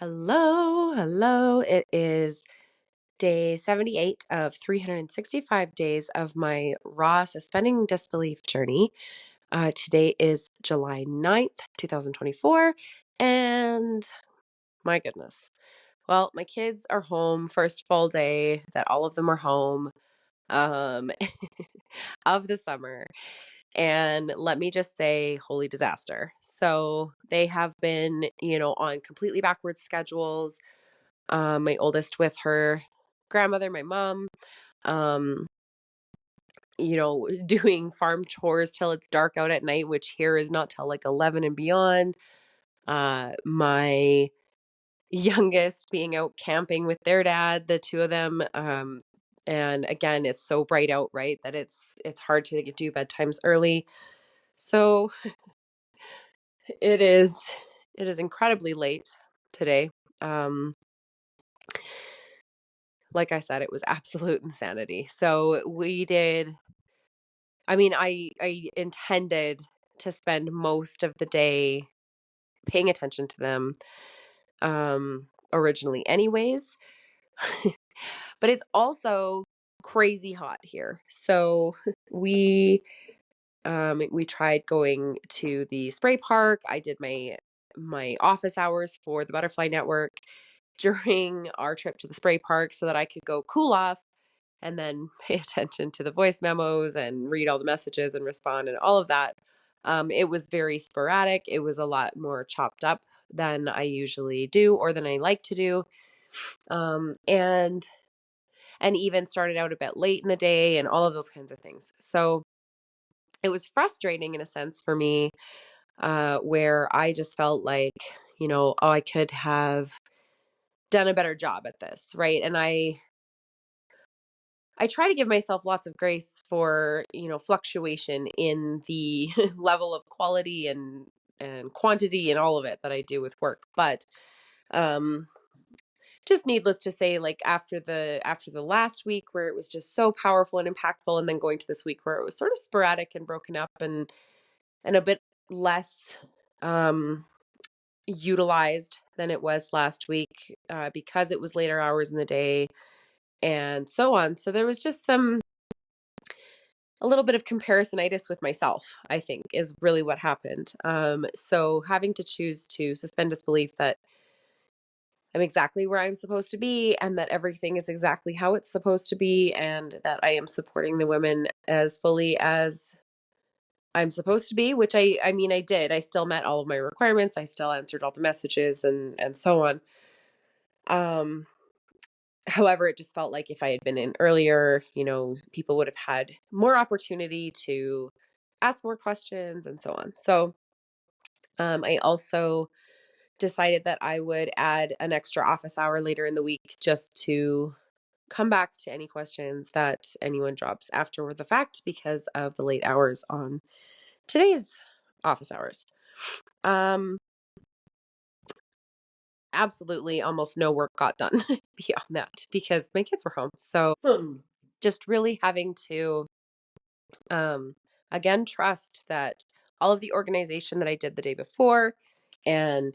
Hello, hello. It is day 78 of 365 days of my raw suspending disbelief journey. Today is July 9th, 2024. And my goodness. Well, my kids are home, first full day that all of them are home um, of the summer. And let me just say, holy disaster. So they have been, on completely backwards schedules. My oldest with her grandmother, my mom, um, doing farm chores till it's dark out at night, which here is not till like 11 and beyond. My youngest being out camping with their dad, the two of them. And again, it's so bright out, right, that it's hard to do bedtimes early. So it is it is incredibly late today. Um, like I said, it was absolute insanity. So we did I intended to spend most of the day paying attention to them, originally anyways, but it's also crazy hot here. So we, we tried going to the spray park. I did my office hours for the Butterfly Network during our trip to the spray park so that I could go cool off and then pay attention to the voice memos and read all the messages and respond and all of that. It was very sporadic. It was a lot more chopped up than I usually do or than I like to do. And even started out a bit late in the day and all of those kinds of things. So it was frustrating in a sense for me, where I just felt like, oh, I could have done a better job at this, right? And I try to give myself lots of grace for, fluctuation in the level of quality and quantity and all of it that I do with work. But um just needless to say, like after the last week where it was just so powerful and impactful, and then going to this week where it was sort of sporadic and broken up and a bit less um utilized than it was last week, because it was later hours in the day and so on. So there was just a little bit of comparisonitis with myself, I think, is really what happened. So having to choose to suspend disbelief that I'm exactly where I'm supposed to be and that everything is exactly how it's supposed to be and that I am supporting the women as fully as I'm supposed to be, which I mean I did. I still met all of my requirements. I still answered all the messages and so on. Um However, it just felt like if I had been in earlier, people would have had more opportunity to ask more questions and so on. So, I also decided that I would add an extra office hour later in the week just to come back to any questions that anyone drops after the fact because of the late hours on today's office hours. Um, Absolutely almost no work got done beyond that because my kids were home. So just really having to um again trust that all of the organization that I did the day before and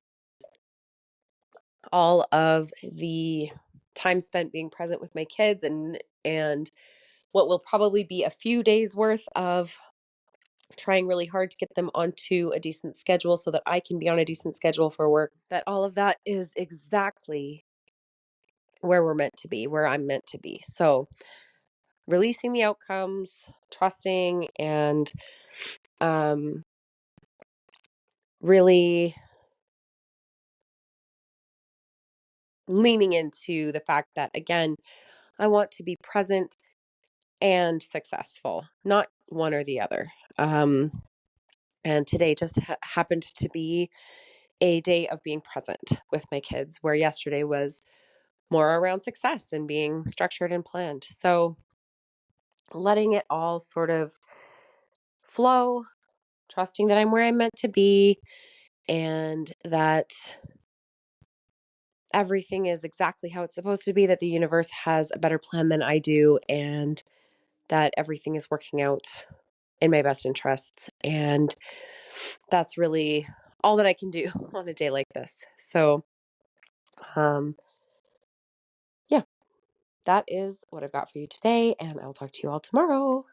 all of the time spent being present with my kids and what will probably be a few days worth of trying really hard to get them onto a decent schedule so that I can be on a decent schedule for work, that all of that is exactly where we're meant to be, where I'm meant to be. So, releasing the outcomes, trusting, and um, really leaning into the fact that, again, I want to be present and successful, not one or the other. And today just happened to be a day of being present with my kids, where yesterday was more around success and being structured and planned. So letting it all sort of flow, trusting that I'm where I'm meant to be and that everything is exactly how it's supposed to be, that the universe has a better plan than I do, and that everything is working out in my best interests. And that's really all that I can do on a day like this. So Um, yeah, that is what I've got for you today, and I'll talk to you all tomorrow.